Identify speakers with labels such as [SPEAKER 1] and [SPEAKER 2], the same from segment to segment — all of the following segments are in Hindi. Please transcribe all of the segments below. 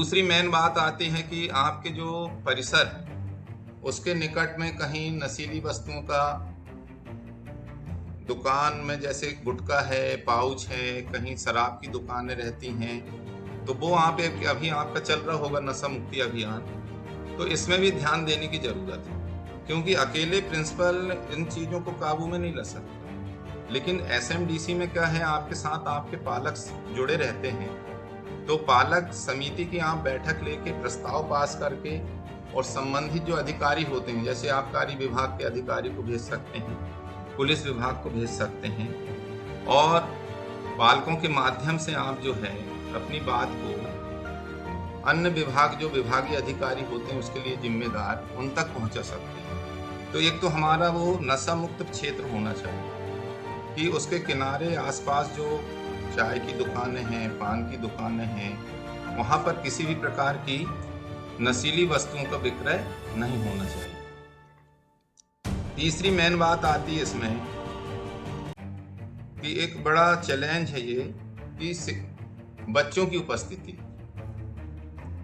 [SPEAKER 1] दूसरी मेन बात आती है कि आपके जो परिसर है उसके निकट में कहीं नशीली वस्तुओं का दुकान में, जैसे गुटखा है, पाउच है, कहीं शराब की दुकानें रहती हैं, तो वो वहाँ पे अभी आपका चल रहा होगा नशा मुक्ति अभियान, तो इसमें भी ध्यान देने की जरूरत है, क्योंकि अकेले प्रिंसिपल इन चीजों को काबू में नहीं ला सकता। लेकिन एसएमडीसी में क्या है, आपके साथ आपके पालक जुड़े रहते हैं, तो पालक समिति की आप बैठक लेके प्रस्ताव पास करके और संबंधित जो अधिकारी होते हैं, जैसे आबकारी विभाग के अधिकारी को भेज सकते हैं, पुलिस विभाग को भेज सकते हैं, और पालकों के माध्यम से आप जो है अपनी बात को अन्य विभाग, जो विभागीय अधिकारी होते हैं उसके लिए जिम्मेदार, उन तक पहुंचा सकते हैं। तो एक तो हमारा वो नशा मुक्त क्षेत्र होना चाहिए कि उसके किनारे आसपास जो चाय की दुकानें हैं, पान की दुकानें हैं, वहाँ पर किसी भी प्रकार की नशीली वस्तुओं का विक्रय नहीं होना चाहिए। तीसरी मेन बात आती है इसमें कि एक बड़ा चैलेंज है ये कि बच्चों की उपस्थिति।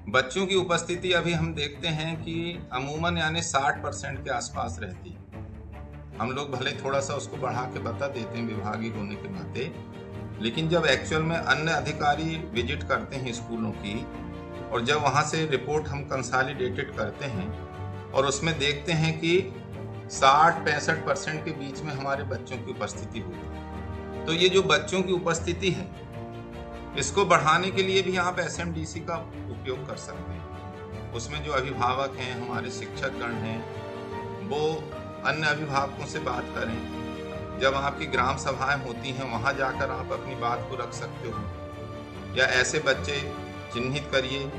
[SPEAKER 1] बच्चों की उपस्थिति अभी हम देखते हैं कि अमूमन यानी 60% के आसपास रहती है। हम लोग भले थोड़ा सा उसको बढ़ा के बता देते हैं विभागीय होने के नाते, लेकिन जब एक्चुअल में अन्य अधिकारी विजिट करते हैं स्कूलों की, और जब वहाँ से रिपोर्ट हम कंसोलिडेटेड करते हैं और उसमें देखते हैं कि 60-65% के बीच में हमारे बच्चों की उपस्थिति होती है। तो ये जो बच्चों की उपस्थिति है, इसको बढ़ाने के लिए भी आप एसएमडीसी का उपयोग कर सकते हैं। उसमें जो अभिभावक हैं, हमारे शिक्षकगण हैं, वो अन्य अभिभावकों से बात करें। जब आपकी ग्राम सभाएं होती हैं, वहां जाकर आप अपनी बात को रख सकते हो, या ऐसे बच्चे चिन्हित करिए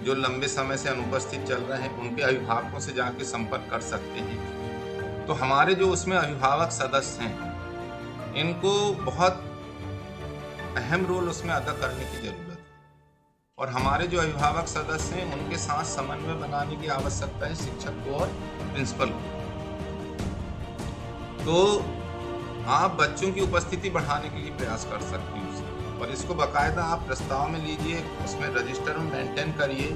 [SPEAKER 1] जो लंबे समय से अनुपस्थित चल रहे हैं, उनके अभिभावकों से जाके संपर्क कर सकते हैं। तो हमारे जो उसमें अभिभावक सदस्य हैं, इनको बहुत अहम रोल उसमें अदा करने की जरूरत है, और हमारे जो अभिभावक सदस्य हैं उनके साथ समन्वय बनाने की आवश्यकता है शिक्षक को और प्रिंसिपल को। तो आप बच्चों की उपस्थिति बढ़ाने के लिए प्रयास कर सकते हैं, और इसको बाकायदा आप प्रस्ताव में लीजिए, उसमें रजिस्टर में मेंटेन करिए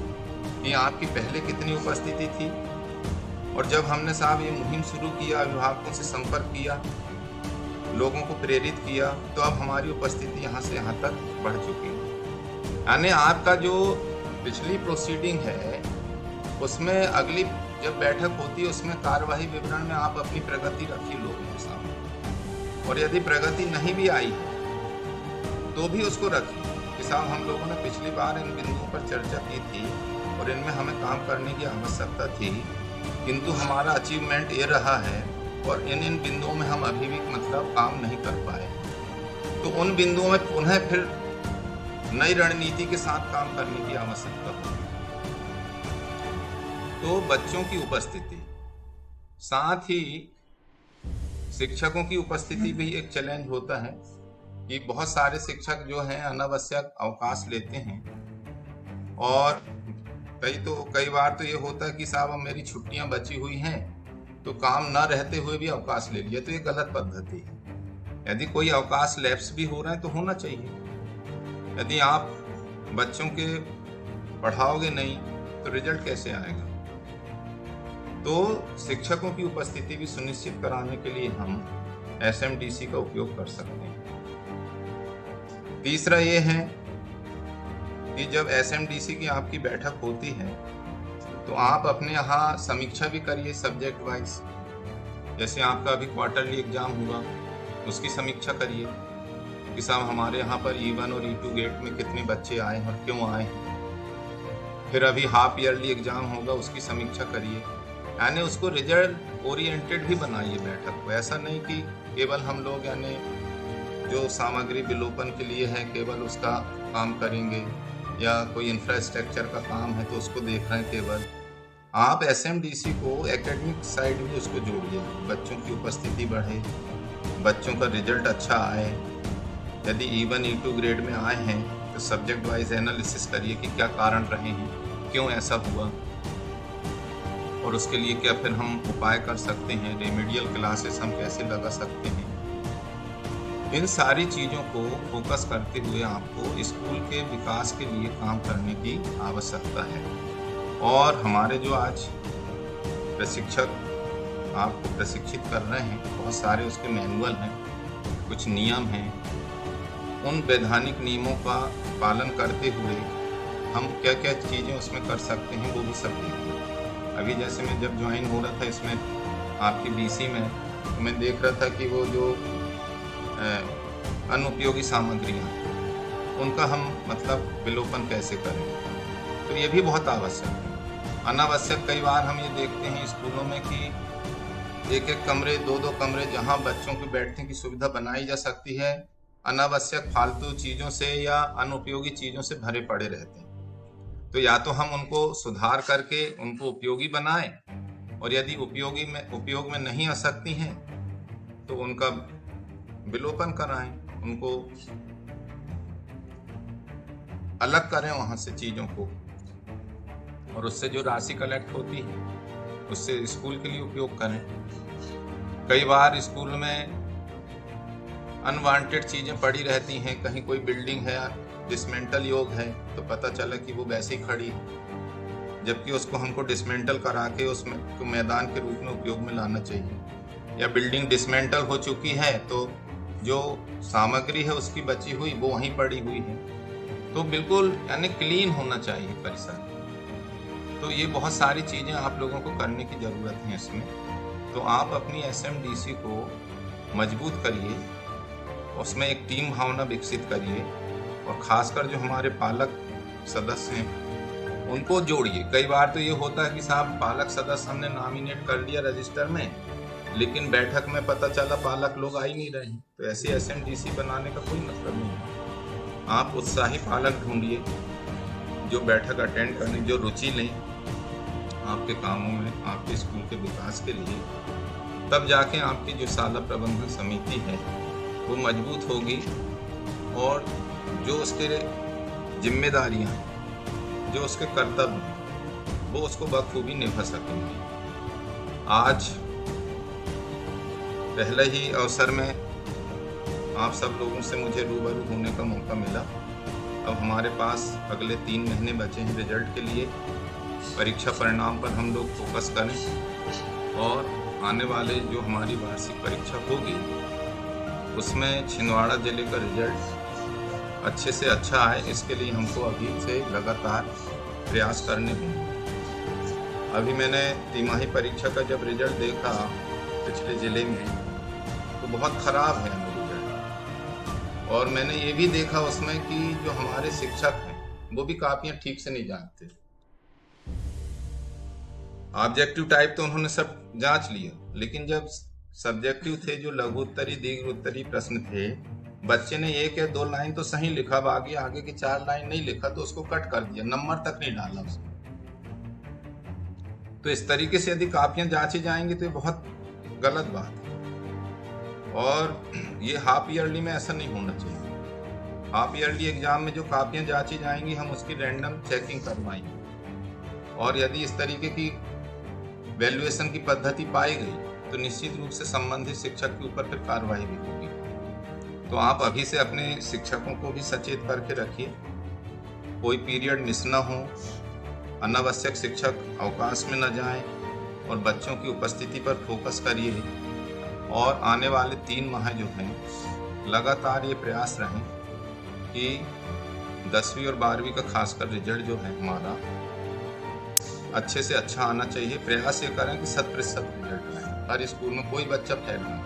[SPEAKER 1] कि आपकी पहले कितनी उपस्थिति थी, और जब हमने साहब ये मुहिम शुरू किया, अभिभावकों से संपर्क किया, लोगों को प्रेरित किया, तो अब हमारी उपस्थिति यहाँ से यहाँ तक बढ़ चुकी है। यानी आपका जो पिछली प्रोसीडिंग है उसमें अगली जब बैठक होती है, उसमें कार्यवाही विवरण में आप अपनी प्रगति रखिए लोगों के सामने, और यदि प्रगति नहीं भी आई तो भी उसको रखिए कि साहब हम लोगों ने पिछली बार इन बिंदुओं पर चर्चा की थी और इनमें हमें काम करने की आवश्यकता थी, किंतु हमारा अचीवमेंट ये रहा है और इन बिंदुओं में हम अभी भी मतलब काम नहीं कर पाए। तो उन बिंदुओं में पुनः फिर नई रणनीति के साथ काम करने की आवश्यकता है। तो बच्चों की उपस्थिति, साथ ही शिक्षकों की उपस्थिति भी एक चैलेंज होता है कि बहुत सारे शिक्षक जो हैं अनावश्यक अवकाश लेते हैं, और कई बार तो ये होता है कि साहब अब मेरी छुट्टियां बची हुई हैं तो काम न रहते हुए भी अवकाश ले लिया, तो ये गलत पद्धति है। यदि कोई अवकाश लैप्स भी हो रहा है तो होना चाहिए। यदि आप बच्चों के पढ़ाओगे नहीं तो रिजल्ट कैसे आएगा? तो शिक्षकों की उपस्थिति भी सुनिश्चित कराने के लिए हम एसएमडीसी का उपयोग कर सकते हैं। तीसरा ये है कि जब एसएमडीसी की आपकी बैठक होती है तो आप अपने यहाँ समीक्षा भी करिए सब्जेक्ट वाइज। जैसे आपका अभी क्वार्टरली एग्जाम हुआ, उसकी समीक्षा करिए कि साहब हमारे यहाँ पर E1 और E2 गेट में कितने बच्चे आए हैं और क्यों आए हैं। फिर अभी हाफ ईयरली एग्जाम होगा, उसकी समीक्षा करिए। यानी उसको रिजल्ट ओरिएंटेड भी बनाइए बैठक को। ऐसा नहीं कि केवल हम लोग यानी जो सामग्री विलोपन के लिए है केवल उसका काम करेंगे, या कोई इंफ्रास्ट्रक्चर का काम है तो उसको देख रहे हैं केवल। आप एसएमडीसी को एकेडमिक साइड भी उसको जोड़िए, बच्चों की उपस्थिति बढ़े, बच्चों का रिजल्ट अच्छा आए। यदि E1 E2 ग्रेड में आए हैं तो सब्जेक्ट वाइज एनालिसिस करिए कि क्या कारण रहे हैं, क्यों ऐसा हुआ, और उसके लिए क्या फिर हम उपाय कर सकते हैं, रेमेडियल क्लासेस हम कैसे लगा सकते हैं। इन सारी चीज़ों को फोकस करते हुए आपको स्कूल के विकास के लिए काम करने की आवश्यकता है। और हमारे जो आज प्रशिक्षक आपको प्रशिक्षित कर रहे हैं, बहुत सारे उसके मैनुअल हैं, कुछ नियम हैं। उन वैधानिक नियमों का पालन करते हुए हम क्या क्या चीज़ें उसमें कर सकते हैं, वो भी सब देखें। अभी जैसे मैं जब ज्वाइन हो रहा था इसमें आपकी बीसी में, तो मैं देख रहा था कि वो जो अनुपयोगी सामग्रियाँ, उनका हम मतलब विलोपन कैसे करें, तो ये भी बहुत आवश्यक है। अनावश्यक कई बार हम ये देखते हैं स्कूलों में कि एक एक कमरे, दो दो कमरे जहाँ बच्चों के बैठने की सुविधा बनाई जा सकती है, अनावश्यक फालतू चीज़ों से या अनुपयोगी चीज़ों से भरे पड़े रहते हैं। तो या तो हम उनको सुधार करके उनको उपयोगी बनाएं, और यदि उपयोग में नहीं आ सकती हैं तो उनका विलोपन कराएं, उनको अलग करें वहां से चीजों को, और उससे जो राशि कलेक्ट होती है उससे स्कूल के लिए उपयोग करें। कई बार स्कूल में अनवांटेड चीजें पड़ी रहती हैं, कहीं कोई बिल्डिंग है डिसमेंटल योग है तो पता चला कि वो वैसे ही खड़ी है, जबकि उसको हमको डिसमेंटल करा के उसमें मैदान के रूप में उपयोग में लाना चाहिए। या बिल्डिंग डिसमेंटल हो चुकी है तो जो सामग्री है उसकी बची हुई वो वहीं पड़ी हुई है, तो बिल्कुल यानी क्लीन होना चाहिए परिसर। तो ये बहुत सारी चीज़ें आप लोगों को करने की ज़रूरत है इसमें। तो आप अपनी एसएमडीसी को मजबूत करिए, उसमें एक टीम भावना विकसित करिए, और ख़ासकर जो हमारे पालक सदस्य हैं उनको जोड़िए। कई बार तो ये होता है कि साहब पालक सदस्य हमने नॉमिनेट कर लिया रजिस्टर में, लेकिन बैठक में पता चला पालक लोग आ ही नहीं रहे, तो ऐसी एसएमडीसी बनाने का कोई मतलब नहीं है। आप उत्साही पालक ढूंढिए जो बैठक अटेंड करने, जो रुचि लें आपके कामों में, आपके स्कूल के विकास के लिए। तब जाके आपकी जो शाला प्रबंधन समिति है वो मजबूत होगी, और जो उसके जिम्मेदारियां हैं, जो उसके कर्तव्य हैं, वो उसको बखूबी निभा सकेंगे। आज पहले ही अवसर में आप सब लोगों से मुझे रूबरू होने का मौका मिला। अब हमारे पास अगले 3 महीने बचे हैं रिजल्ट के लिए। परीक्षा परिणाम पर हम लोग फोकस करें, और आने वाले जो हमारी वार्षिक परीक्षा होगी उसमें छिंदवाड़ा जिले का रिजल्ट अच्छे से अच्छा आए, इसके लिए हमको अभी से लगातार प्रयास करने होंगे। अभी मैंने तिमाही परीक्षा का जब रिजल्ट देखा पिछले जिले में तो बहुत ख़राब है रिजल्ट, और मैंने ये भी देखा उसमें कि जो हमारे शिक्षक हैं वो भी कापियाँ ठीक से नहीं जानते। ऑब्जेक्टिव टाइप तो उन्होंने सब जांच लिया, लेकिन जब सब्जेक्टिव थे, जो लघु उत्तरी दीर्घ उत्तरी प्रश्न थे, बच्चे ने 1 या 2 लाइन तो सही लिखा, अब आगे की 4 लाइन नहीं लिखा तो उसको कट कर दिया, नंबर तक नहीं डाला उसको। तो इस तरीके से यदि कापियां जांची जाएंगी तो ये बहुत गलत बात है, और ये हाफ ईयरली में ऐसा नहीं होना चाहिए। हाफ ईयरली एग्जाम में जो कापियां जांची जाएंगी हम उसकी रैंडम चेकिंग करवाएंगे, और यदि इस तरीके की वैल्यूएशन की पद्धति पाई गई तो निश्चित रूप से संबंधित शिक्षक के ऊपर फिर कार्रवाई भी होगी। तो आप अभी से अपने शिक्षकों को भी सचेत करके रखिए, कोई पीरियड मिस न हो, अनावश्यक शिक्षक अवकाश में न जाएं, और बच्चों की उपस्थिति पर फोकस करिए। और आने वाले 3 माह जो हैं लगातार ये प्रयास रहें कि 10वीं और 12वीं का खासकर रिजल्ट जो है हमारा अच्छे से अच्छा आना चाहिए। प्रयास ये करें कि 100% रिजल्ट आए, हर स्कूल में कोई बच्चा फेल नहीं।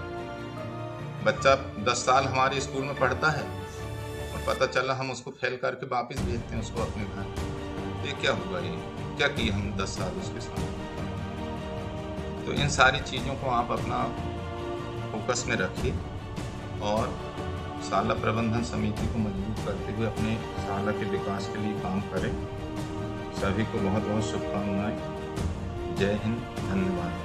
[SPEAKER 1] बच्चा 10 साल हमारे स्कूल में पढ़ता है और पता चला हम उसको फेल करके वापस भेजते हैं उसको अपने घर, ये क्या हुआ, ये क्या किया हम 10 साल उसके साथ। तो इन सारी चीज़ों को आप अपना फोकस में रखिए, और शाला प्रबंधन समिति को मजबूत करते हुए अपने शाला के विकास के लिए काम करें। सभी को बहुत बहुत शुभकामनाएं। जय हिंद, धन्यवाद।